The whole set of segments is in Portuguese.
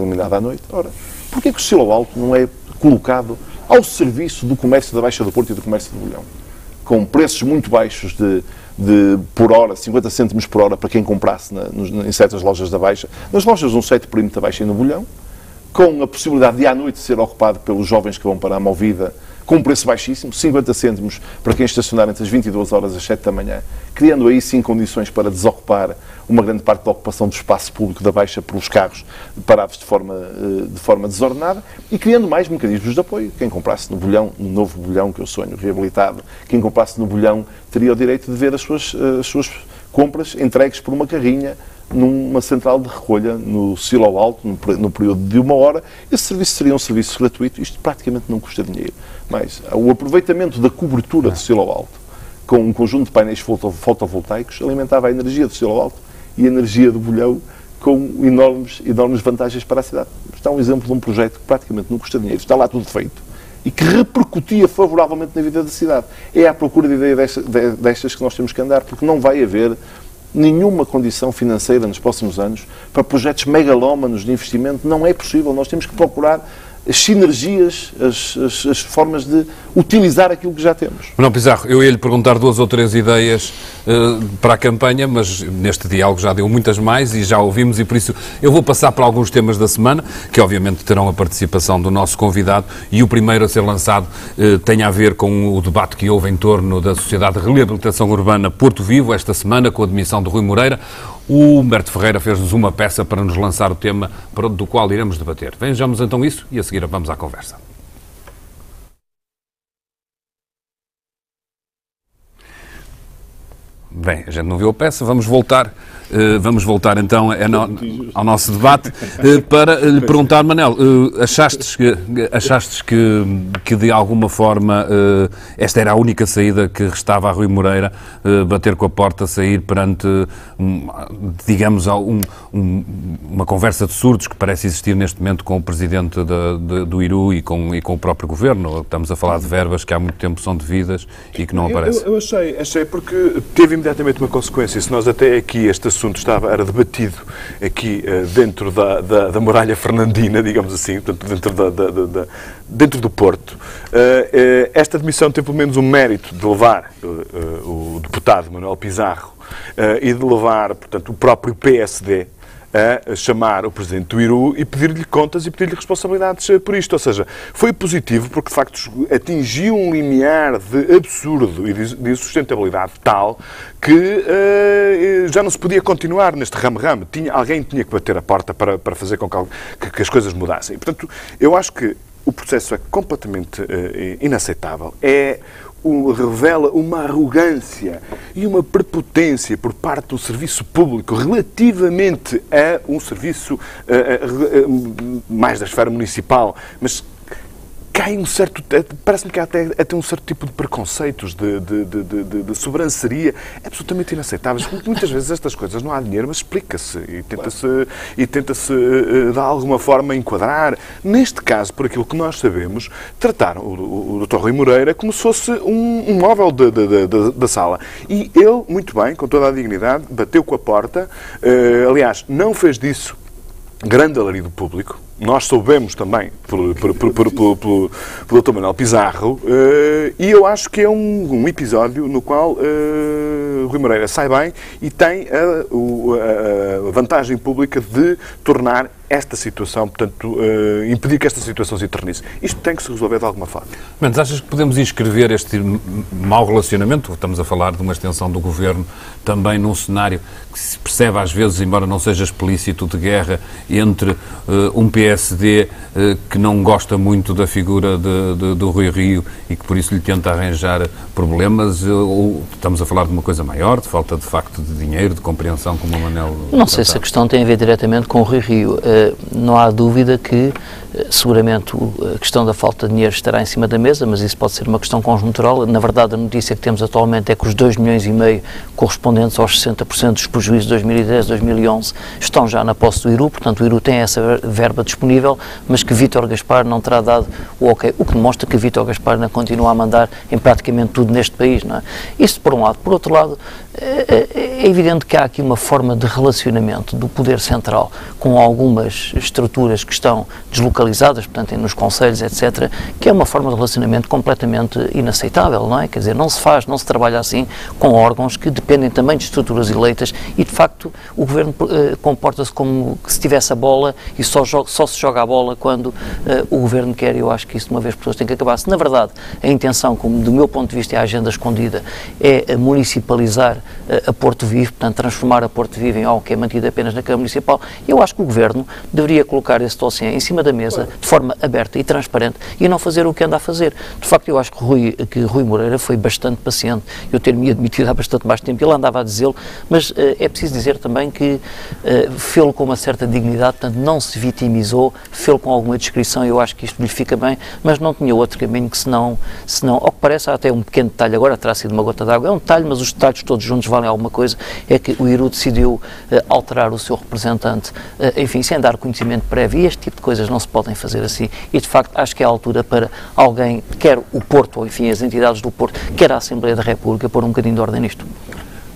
iluminada à noite. Ora, porquê que o Silo Alto não é colocado ao serviço do comércio da Baixa do Porto e do comércio do Bolhão? Com preços muito baixos por hora, 50 cêntimos por hora para quem comprasse em certas lojas da Baixa, nas lojas de um certo perímetro da Baixa e no Bolhão, com a possibilidade de à noite ser ocupado pelos jovens que vão para a Movida, com um preço baixíssimo, 50 cêntimos para quem estacionar entre as 22 horas e as 7 da manhã, criando aí sim condições para desocupar uma grande parte da ocupação do espaço público da Baixa pelos carros parados de forma desordenada e criando mais mecanismos de apoio. Quem comprasse no Bolhão, no novo Bolhão que eu sonho, reabilitado, quem comprasse no Bolhão teria o direito de ver as suas compras entregues por uma carrinha numa central de recolha no Silo Alto, no período de 1 hora. Esse serviço seria um serviço gratuito, isto praticamente não custa dinheiro. Mas o aproveitamento da cobertura do Silo Alto com um conjunto de painéis fotovoltaicos alimentava a energia do Silo Alto e a energia do Bolhão com enormes vantagens para a cidade. Está um exemplo de um projeto que praticamente não custa dinheiro, está lá tudo feito e que repercutia favoravelmente na vida da cidade. É à procura de ideias destas que nós temos que andar, porque não vai haver nenhuma condição financeira nos próximos anos para projetos megalómanos de investimento. Não é possível. Nós temos que procurar as sinergias, as formas de utilizar aquilo que já temos. Manuel Pizarro, eu ia lhe perguntar 2 ou 3 ideias para a campanha, mas neste diálogo já deu muitas mais e já ouvimos, e por isso eu vou passar para alguns temas da semana, que obviamente terão a participação do nosso convidado, e o primeiro a ser lançado tem a ver com o debate que houve em torno da Sociedade de Reabilitação Urbana Porto Vivo, esta semana, com a admissão do Rui Moreira. O Humberto Ferreira fez-nos uma peça para nos lançar o tema do qual iremos debater. Vejamos então isso e a seguir vamos à conversa. Bem, a gente não viu a peça, vamos voltar então ao nosso debate para lhe perguntar, Manel, achastes que de alguma forma esta era a única saída que restava a Rui Moreira, bater com a porta, sair perante, digamos, uma conversa de surdos que parece existir neste momento com o Presidente do IRU e com o próprio Governo? Estamos a falar de verbas que há muito tempo são devidas e que não aparecem. Eu achei porque teve imediatamente uma consequência. Se nós até aqui este assunto era debatido aqui dentro da muralha fernandina, digamos assim, portanto, dentro do Porto, esta admissão tem pelo menos um mérito de levar o deputado Manuel Pizarro e de levar, portanto, o próprio PSD a chamar o Presidente do IRU e pedir-lhe contas e pedir-lhe responsabilidades por isto. Ou seja, foi positivo porque, de facto, atingiu um limiar de absurdo e de insustentabilidade tal que já não se podia continuar neste ramo-ramo. Alguém tinha que bater a porta para fazer com que as coisas mudassem. E, portanto, eu acho que o processo é completamente inaceitável. Revela uma arrogância e uma prepotência por parte do serviço público relativamente a um serviço mais da esfera municipal, mas cai parece-me que há até um certo tipo de preconceitos, de sobranceria absolutamente inaceitáveis. Muitas vezes estas coisas não há dinheiro, mas explica-se e tenta-se de alguma forma enquadrar. Neste caso, por aquilo que nós sabemos, trataram o Dr. Rui Moreira como se fosse um móvel da sala. E ele, muito bem, com toda a dignidade, bateu com a porta. Aliás, não fez disso grande alarido público. Nós soubemos também pelo Dr. Manuel Pizarro e eu acho que é um episódio no qual Rui Moreira sai bem e tem a vantagem pública de tornar esta situação, portanto, impedir que esta situação se eternize. Isto tem que se resolver de alguma forma. Mas achas que podemos inscrever este mau relacionamento? Estamos a falar de uma extensão do Governo também num cenário que se percebe às vezes, embora não seja explícito, de guerra entre um PSD que não gosta muito da figura do Rui Rio e que por isso lhe tenta arranjar problemas, ou estamos a falar de uma coisa maior, de falta de facto de dinheiro, de compreensão, como o Manel... Não sei se a questão tem a ver diretamente com o Rui Rio. Não há dúvida que seguramente a questão da falta de dinheiro estará em cima da mesa, mas isso pode ser uma questão conjuntural. Na verdade, a notícia que temos atualmente é que os 2,5 milhões correspondentes aos 60% dos prejuízos de 2010-2011 estão já na posse do IRU, portanto o IRU tem essa verba disponível, mas que Vítor Gaspar não terá dado o ok, o que demonstra que Vítor Gaspar ainda continua a mandar em praticamente tudo neste país, não é? Isto por um lado. Por outro lado, é evidente que há aqui uma forma de relacionamento do poder central com algumas estruturas que estão deslocalizadas, portanto, nos conselhos, etc., que é uma forma de relacionamento completamente inaceitável, não é? Quer dizer, não se trabalha assim com órgãos que dependem também de estruturas eleitas e, de facto, o Governo comporta-se como se tivesse a bola e só se joga a bola quando o Governo quer, e eu acho que isso de uma vez por todas tem que acabar. Se, na verdade, a intenção, como do meu ponto de vista é a agenda escondida, é municipalizar a Porto Vivo, portanto, transformar a Porto Vivo em algo que é mantido apenas na Câmara Municipal, eu acho que o Governo deveria colocar esse dossiê em cima da mesa, de forma aberta e transparente, e não fazer o que anda a fazer. De facto, eu acho que Rui Moreira foi bastante paciente. Eu ter-me admitido há bastante mais tempo, ele andava a dizê-lo, mas é preciso dizer também que fê-lo com uma certa dignidade, portanto, não se vitimizou, fê-lo com alguma descrição, eu acho que isto lhe fica bem, mas não tinha outro caminho que senão ao que parece, há até um pequeno detalhe, agora terá sido uma gota d'água, é um detalhe, mas os detalhes todos juntos valem alguma coisa, é que o IRU decidiu alterar o seu representante, enfim, sem dar conhecimento prévio, e este tipo de coisas não se podem fazer assim, e de facto acho que é a altura para alguém, quer o Porto, ou enfim, as entidades do Porto, quer a Assembleia da República, pôr um bocadinho de ordem nisto.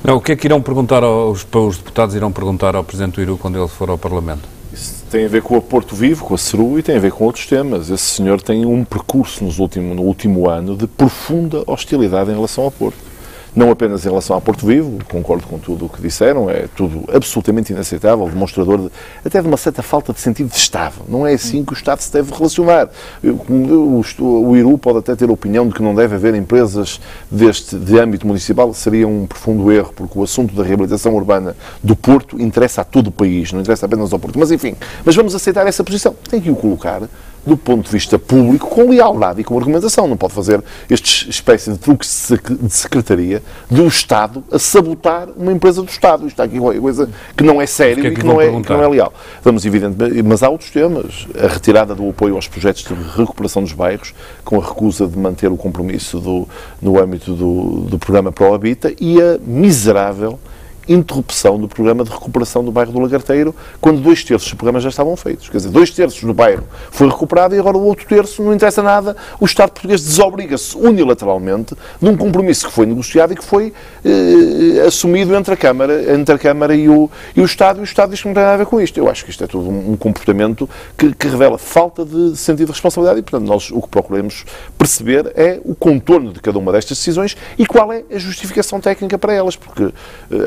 Não, o que é que irão perguntar os deputados irão perguntar ao Presidente do IRU quando ele for ao Parlamento? Isso tem a ver com a Porto Vivo, com a CERU, e tem a ver com outros temas. Esse senhor tem um percurso no último ano de profunda hostilidade em relação ao Porto. Não apenas em relação ao Porto Vivo, concordo com tudo o que disseram, é tudo absolutamente inaceitável, demonstrador até de uma certa falta de sentido de Estado. Não é assim que o Estado se deve relacionar. O IRU pode até ter a opinião de que não deve haver empresas de âmbito municipal, seria um profundo erro, porque o assunto da reabilitação urbana do Porto interessa a todo o país, não interessa apenas ao Porto. Mas enfim, vamos aceitar essa posição. Tem que o colocar do ponto de vista público, com lealdade e com argumentação. Não pode fazer esta espécie de truque de secretaria do Estado a sabotar uma empresa do Estado. Isto é aqui uma coisa que não é sério e que não é leal. Vamos, evidentemente, mas há outros temas. A retirada do apoio aos projetos de recuperação dos bairros, com a recusa de manter o compromisso no âmbito do programa Pro Habita, e a miserável interrupção do programa de recuperação do bairro do Lagarteiro, quando 2/3 dos programas já estavam feitos. Quer dizer, 2/3 do bairro foi recuperado e agora o outro terço não interessa nada. O Estado português desobriga-se unilateralmente num compromisso que foi negociado e que foi assumido entre a Câmara e o Estado, e o Estado diz que não tem nada a ver com isto. Eu acho que isto é todo um comportamento que revela falta de sentido de responsabilidade e, portanto, nós o que procuramos perceber é o contorno de cada uma destas decisões e qual é a justificação técnica para elas, porque,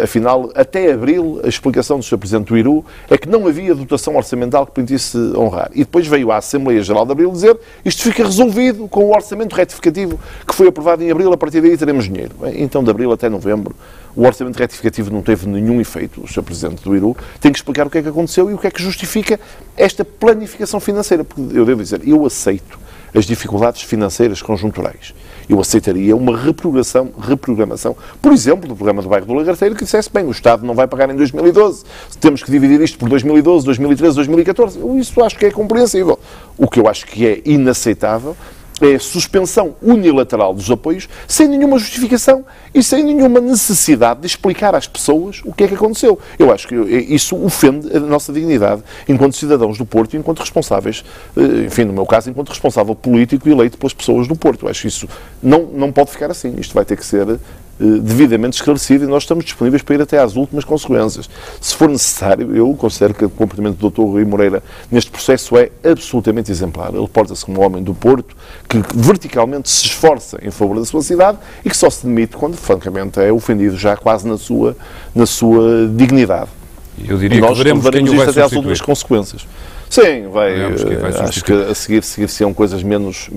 afinal, até abril, a explicação do Sr. Presidente do IRU é que não havia dotação orçamental que permitisse honrar. E depois veio à Assembleia Geral de Abril dizer isto fica resolvido com o orçamento retificativo que foi aprovado em abril, a partir daí teremos dinheiro. Bem, então, de abril até novembro, o orçamento retificativo não teve nenhum efeito. O Sr. Presidente do IRU tem que explicar o que é que aconteceu e o que é que justifica esta planificação financeira. Porque eu devo dizer, eu aceito as dificuldades financeiras conjunturais. Eu aceitaria uma reprogramação, por exemplo, do programa do bairro do Lagarteiro, que dissesse, bem, o Estado não vai pagar em 2012, temos que dividir isto por 2012, 2013, 2014. Isso acho que é compreensível. O que eu acho que é inaceitável é a suspensão unilateral dos apoios sem nenhuma justificação e sem nenhuma necessidade de explicar às pessoas o que é que aconteceu. Eu acho que isso ofende a nossa dignidade enquanto cidadãos do Porto e enquanto responsáveis, enfim, no meu caso, enquanto responsável político eleito pelas pessoas do Porto. Eu acho que isso não pode ficar assim. Isto vai ter que ser devidamente esclarecido e nós estamos disponíveis para ir até às últimas consequências. Se for necessário, eu considero que o comportamento do Dr. Rui Moreira neste processo é absolutamente exemplar. Ele porta-se como um homem do Porto que verticalmente se esforça em favor da sua cidade e que só se demite quando, francamente, é ofendido já quase na sua dignidade. Eu diria e nós que veremos quem o vai até às últimas consequências. Sim, acho que a seguir-se-ão coisas menos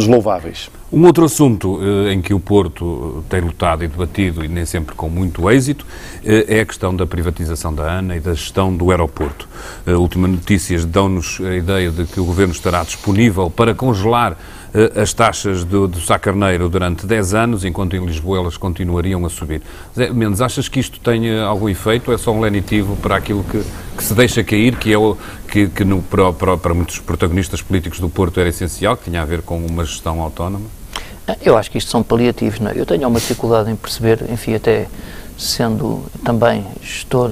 louváveis. Um outro assunto em que o Porto tem lutado e debatido, e nem sempre com muito êxito, é a questão da privatização da ANA e da gestão do aeroporto. Últimas notícias dão-nos a ideia de que o Governo estará disponível para congelar as taxas do Sá Carneiro durante 10 anos, enquanto em Lisboa elas continuariam a subir. Zé Mendes, achas que isto tem algum efeito ou é só um lenitivo para aquilo que se deixa cair, que é para muitos protagonistas políticos do Porto era essencial, que tinha a ver com uma gestão autónoma? Eu acho que isto são paliativos, não é? Eu tenho uma dificuldade em perceber, enfim, até sendo também gestor,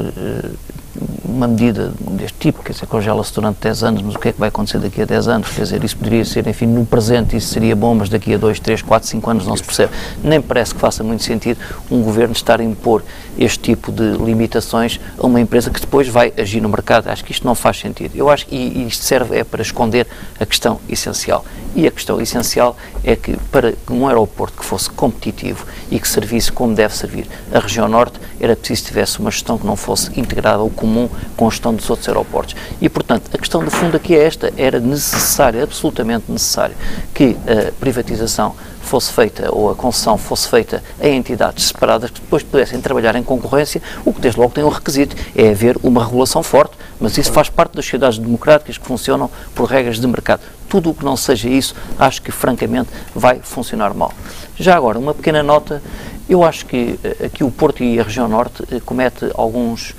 uma medida deste tipo, quer dizer, congela-se durante 10 anos, mas o que é que vai acontecer daqui a 10 anos? Quer dizer, isso poderia ser, enfim, no presente isso seria bom, mas daqui a 2, 3, 4, 5 anos não se percebe. Nem parece que faça muito sentido um governo estar a impor este tipo de limitações a uma empresa que depois vai agir no mercado. Acho que isto não faz sentido. Eu acho que isto serve para esconder a questão essencial. E a questão essencial é que para um aeroporto que fosse competitivo e que servisse como deve servir a região norte, era preciso que tivesse uma gestão que não fosse integrada ou comum com a gestão dos outros aeroportos. E, portanto, a questão de fundo aqui é esta: era necessário, absolutamente necessário, que a privatização fosse feita, ou a concessão fosse feita a entidades separadas que depois pudessem trabalhar em concorrência, o que desde logo tem um requisito, é haver uma regulação forte, mas isso faz parte das sociedades democráticas que funcionam por regras de mercado. Tudo o que não seja isso, acho que francamente vai funcionar mal. Já agora, uma pequena nota, eu acho que aqui o Porto e a região norte comete alguns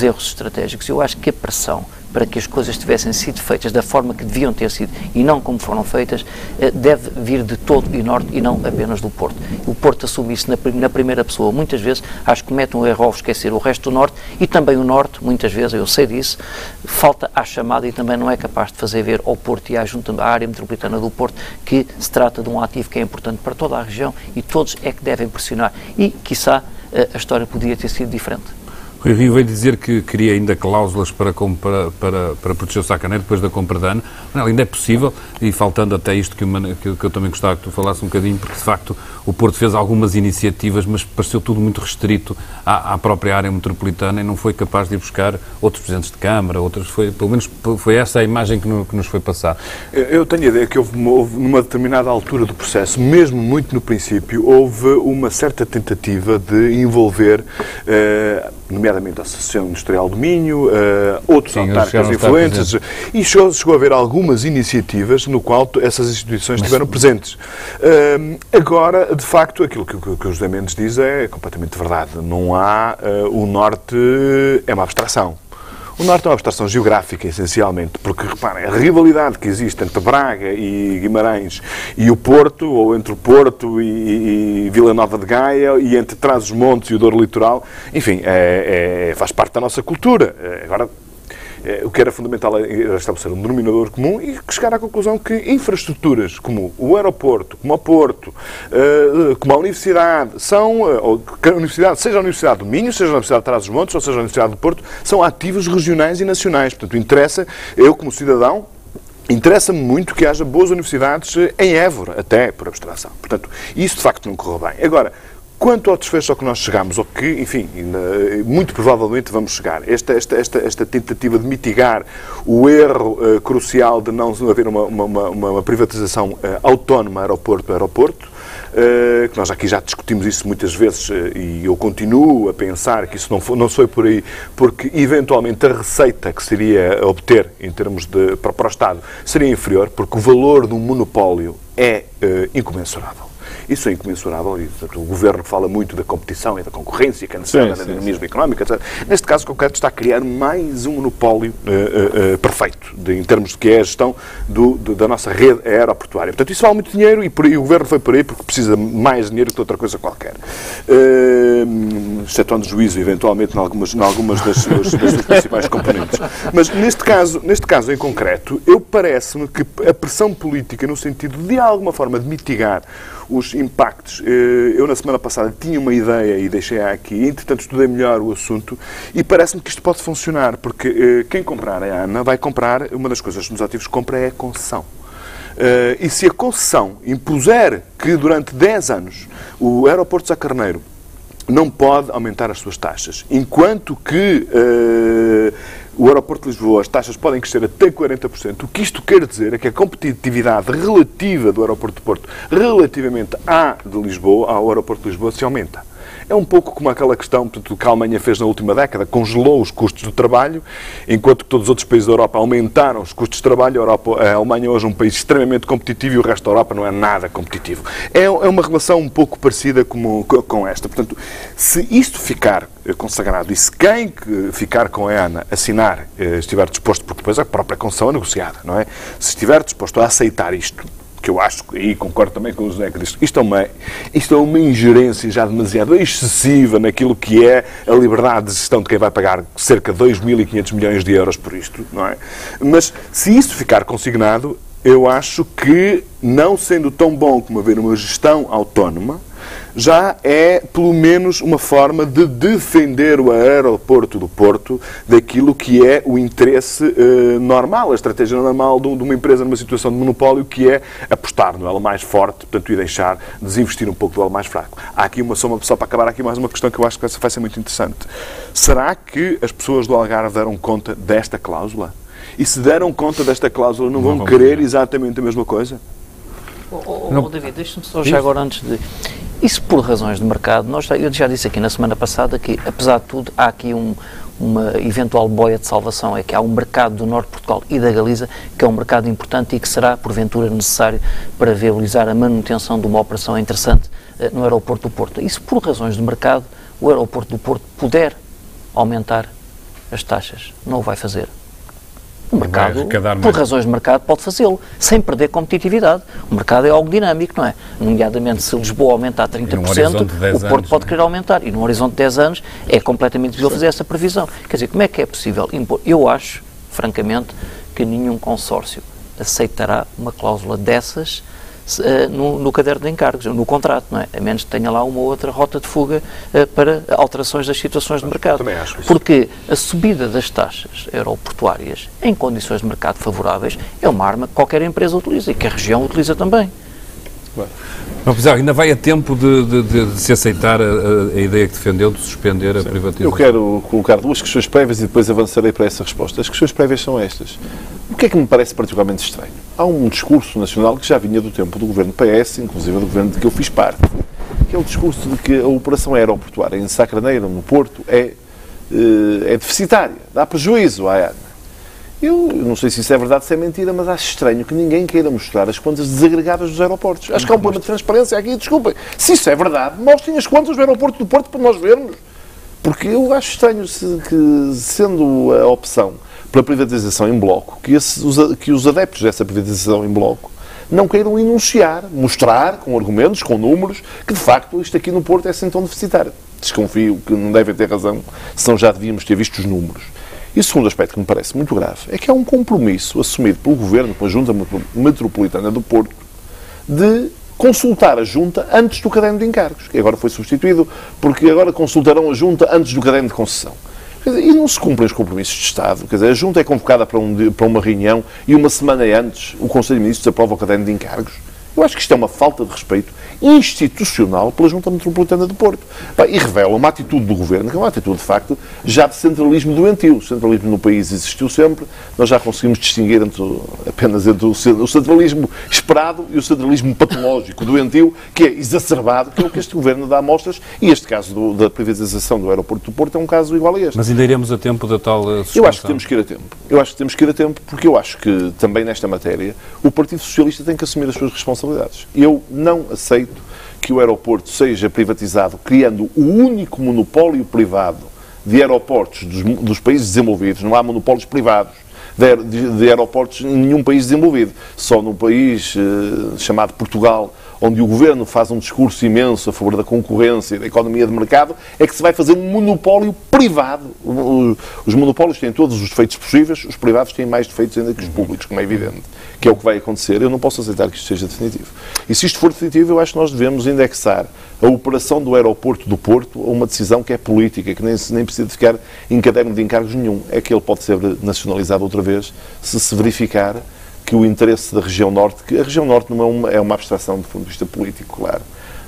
erros estratégicos. Eu acho que a pressão para que as coisas tivessem sido feitas da forma que deviam ter sido e não como foram feitas, deve vir de todo o Norte e não apenas do Porto. O Porto assume isso na primeira pessoa. Muitas vezes, acho que comete um erro ao esquecer o resto do Norte e também o Norte, muitas vezes, eu sei disso, falta à chamada e também não é capaz de fazer ver ao Porto e à área metropolitana do Porto que se trata de um ativo que é importante para toda a região e todos é que devem pressionar. E, quiçá, a história podia ter sido diferente. Rui Rio veio dizer que queria ainda cláusulas para proteger o Sá Carneiro depois da compra de ano. Não, ainda é possível, e faltando até isto que eu também gostava que tu falasse um bocadinho, porque de facto o Porto fez algumas iniciativas, mas pareceu tudo muito restrito à própria área metropolitana e não foi capaz de ir buscar outros presidentes de Câmara, pelo menos foi essa a imagem que nos foi passada. Eu tenho a ideia que houve numa determinada altura do processo, mesmo muito no princípio, houve uma certa tentativa de envolver nomeadamente a Associação Industrial do Minho, outros autarcas influentes, e chegou a haver algumas iniciativas no qual essas instituições estiveram presentes. Agora, de facto, aquilo que o José Mendes diz é completamente verdade. Não há... o Norte é uma abstração. O Norte é uma abstração geográfica, essencialmente, porque, reparem, a rivalidade que existe entre Braga e Guimarães e o Porto, ou entre o Porto e Vila Nova de Gaia, e entre Trás-os-Montes e o Douro Litoral, enfim, faz parte da nossa cultura. Agora, o que era fundamental era estabelecer um denominador comum e chegar à conclusão que infraestruturas como o aeroporto, como o Porto, como a universidade, seja a Universidade do Minho, seja a Universidade de Trás-os-Montes, ou seja a Universidade do Porto, são ativos regionais e nacionais. Portanto, eu como cidadão, interessa-me muito que haja boas universidades em Évora, até por abstração. Portanto, isso de facto não correu bem. Agora, quanto ao desfecho ao que nós chegamos, ou que, enfim, muito provavelmente vamos chegar, esta tentativa de mitigar o erro crucial de não haver uma privatização autónoma aeroporto, que nós aqui já discutimos isso muitas vezes e eu continuo a pensar que isso não foi por aí, porque eventualmente a receita que seria a obter em termos para o Estado seria inferior, porque o valor de um monopólio é incomensurável. Isso é incomensurável e, portanto, o Governo fala muito da competição e da concorrência, que é necessária da dinamismo económico, etc. Neste caso concreto está a criar mais um monopólio perfeito, em termos de que é a gestão da nossa rede aeroportuária. Portanto, isso vale muito dinheiro e o Governo foi por aí porque precisa mais dinheiro que outra coisa qualquer. Excetuando juízo, eventualmente, em algumas das suas principais componentes. Mas, neste caso em concreto, parece-me que a pressão política, no sentido de alguma forma de mitigar os impactos. Eu, na semana passada, tinha uma ideia e deixei-a aqui, entretanto, estudei melhor o assunto e parece-me que isto pode funcionar, porque quem comprar a ANA vai comprar, uma das coisas que nos ativos compra é a concessão. E se a concessão impuser que durante 10 anos o aeroporto de Sá Carneiro não pode aumentar as suas taxas, enquanto que o aeroporto de Lisboa, as taxas podem crescer até 40%. O que isto quer dizer é que a competitividade relativa do aeroporto de Porto relativamente ao aeroporto de Lisboa se aumenta. É um pouco como aquela questão, portanto, que a Alemanha fez na última década, congelou os custos do trabalho, enquanto que todos os outros países da Europa aumentaram os custos de trabalho. A Alemanha hoje é um país extremamente competitivo e o resto da Europa não é nada competitivo. É uma relação um pouco parecida com esta. Portanto, se isto ficar consagrado e se quem ficar com a EANA assinar estiver disposto, porque depois a própria concessão é negociada, não é? Se estiver disposto a aceitar isto, que eu acho, e concordo também com o José, que diz isto é uma ingerência já demasiado excessiva naquilo que é a liberdade de gestão de quem vai pagar cerca de 2.500 milhões de euros por isto, não é? Mas se isso ficar consignado, eu acho que, não sendo tão bom como haver uma gestão autónoma, já é, pelo menos, uma forma de defender o aeroporto do Porto daquilo que é o interesse normal, a estratégia normal de uma empresa numa situação de monopólio, que é apostar no elo mais forte, portanto, e deixar desinvestir um pouco do elo mais fraco. Há aqui só para acabar aqui mais uma questão que eu acho que vai ser muito interessante. Será que as pessoas do Algarve deram conta desta cláusula? E se deram conta desta cláusula, não vão querer exatamente a mesma coisa? David, deixa-me só já agora antes de... Isso por razões de mercado, eu já disse aqui na semana passada que, apesar de tudo, há aqui uma eventual boia de salvação, é que há um mercado do Norte de Portugal e da Galiza que é um mercado importante e que será, porventura, necessário para viabilizar a manutenção de uma operação interessante no aeroporto do Porto. E se por razões de mercado o aeroporto do Porto puder aumentar as taxas, não o vai fazer. O mercado, por razões de mercado, pode fazê-lo, sem perder competitividade. O mercado é algo dinâmico, não é? Nomeadamente, se Lisboa aumentar 30%, o Porto pode querer aumentar. E num horizonte de 10 anos é completamente difícil fazer essa previsão. Quer dizer, como é que é possível impor? Eu acho, francamente, que nenhum consórcio aceitará uma cláusula dessas no caderno de encargos, no contrato, não é? A menos que tenha lá uma ou outra rota de fuga para alterações das situações de mercado. Também acho isso. Porque a subida das taxas aeroportuárias em condições de mercado favoráveis é uma arma que qualquer empresa utiliza e que a região utiliza também. Não, Pizarro, ainda vai a tempo de se aceitar a ideia que defendeu de suspender a privatização? Eu quero colocar duas questões prévias e depois avançarei para essa resposta. As questões prévias são estas. O que é que me parece particularmente estranho? Há um discurso nacional que já vinha do tempo do governo PS, inclusive do governo de que eu fiz parte, que é o discurso de que a operação aeroportuária em Sacraneira, no Porto, é deficitária, dá prejuízo à ANA. Eu não sei se isso é verdade ou se é mentira, mas acho estranho que ninguém queira mostrar as contas desagregadas dos aeroportos. Acho que há um problema de transparência aqui. Desculpem, se isso é verdade, mostrem as contas do aeroporto do Porto para nós vermos. Porque eu acho estranho que, sendo a opção pela privatização em bloco, que os adeptos dessa privatização em bloco não queiram enunciar, mostrar com argumentos, com números, que de facto isto aqui no Porto é assim tão deficitário. Desconfio que não devem ter razão, senão já devíamos ter visto os números. E o segundo aspecto que me parece muito grave é que há um compromisso assumido pelo Governo, com a Junta Metropolitana do Porto, de consultar a Junta antes do caderno de encargos, que agora foi substituído, porque agora consultarão a Junta antes do caderno de concessão. Quer dizer, e não se cumprem os compromissos de Estado. Quer dizer, a Junta é convocada para uma reunião e uma semana antes o Conselho de Ministros aprova o caderno de encargos. Eu acho que isto é uma falta de respeito institucional pela Junta Metropolitana do Porto. E revela uma atitude do Governo, que é uma atitude, de facto, já de centralismo doentio. O centralismo no país existiu sempre, nós já conseguimos distinguir apenas entre o centralismo esperado e o centralismo patológico, doentio, que é exacerbado, que é o que este Governo dá amostras, e este caso da privatização do aeroporto do Porto é um caso igual a este. Mas ainda iremos a tempo da tal suspensão? Eu acho que temos que ir a tempo. Eu acho que temos que ir a tempo, porque eu acho que, também nesta matéria, o Partido Socialista tem que assumir as suas responsabilidades. Eu não aceito que o aeroporto seja privatizado, criando o único monopólio privado de aeroportos dos países desenvolvidos. Não há monopólios privados de aeroportos em nenhum país desenvolvido. Só num país chamado Portugal, onde o Governo faz um discurso imenso a favor da concorrência e da economia de mercado, é que se vai fazer um monopólio privado. Os monopólios têm todos os defeitos possíveis, os privados têm mais defeitos ainda que os públicos, como é evidente, que é o que vai acontecer. Eu não posso aceitar que isto seja definitivo. E se isto for definitivo, eu acho que nós devemos indexar a operação do aeroporto do Porto a uma decisão que é política, que nem precisa de ficar em caderno de encargos nenhum. É que ele pode ser nacionalizado outra vez, se verificar que o interesse da região Norte, que a região Norte não é uma abstração do ponto de vista político, claro,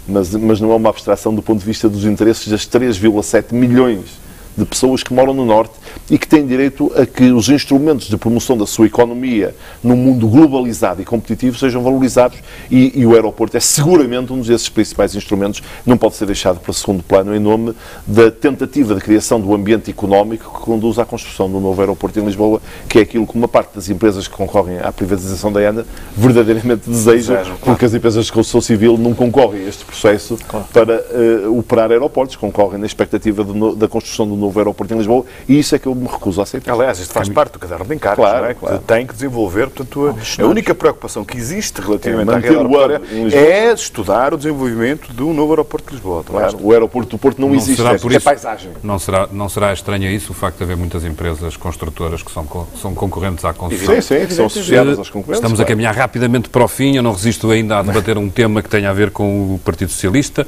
mas não é uma abstração do ponto de vista dos interesses das 3,7 milhões de pessoas que moram no Norte e que têm direito a que os instrumentos de promoção da sua economia num mundo globalizado e competitivo sejam valorizados e o aeroporto é seguramente um desses principais instrumentos, não pode ser deixado para segundo plano em nome da tentativa de criação do ambiente económico que conduz à construção do novo aeroporto em Lisboa, que é aquilo que uma parte das empresas que concorrem à privatização da ANA verdadeiramente desejam, porque as empresas de construção civil não concorrem a este processo para operar aeroportos, concorrem na expectativa da construção do novo aeroporto em Lisboa, e isso é que eu me recuso a aceitar. Aliás, isto faz parte do caderno de encargos, Claro, não é? claro. Que tem que desenvolver, portanto, a única preocupação que existe relativamente à manter rede o aeroportuária hub em Lisboa. é estudar o desenvolvimento do novo aeroporto de Lisboa. Claro, o aeroporto do Porto não existe, será por é isso- paisagem. Não será estranho isso o facto de haver muitas empresas construtoras que são concorrentes à construção? Sim, que são associadas aos concorrentes. Estamos a claro. caminhar rapidamente para o fim. Eu não resisto ainda a debater um tema que tem a ver com o Partido Socialista.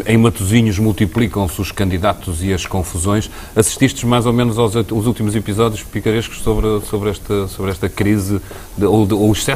Em Matosinhos multiplicam-se os candidatos e as confusões. Assististes mais ou menos aos últimos episódios picarescos sobre esta crise ou o excesso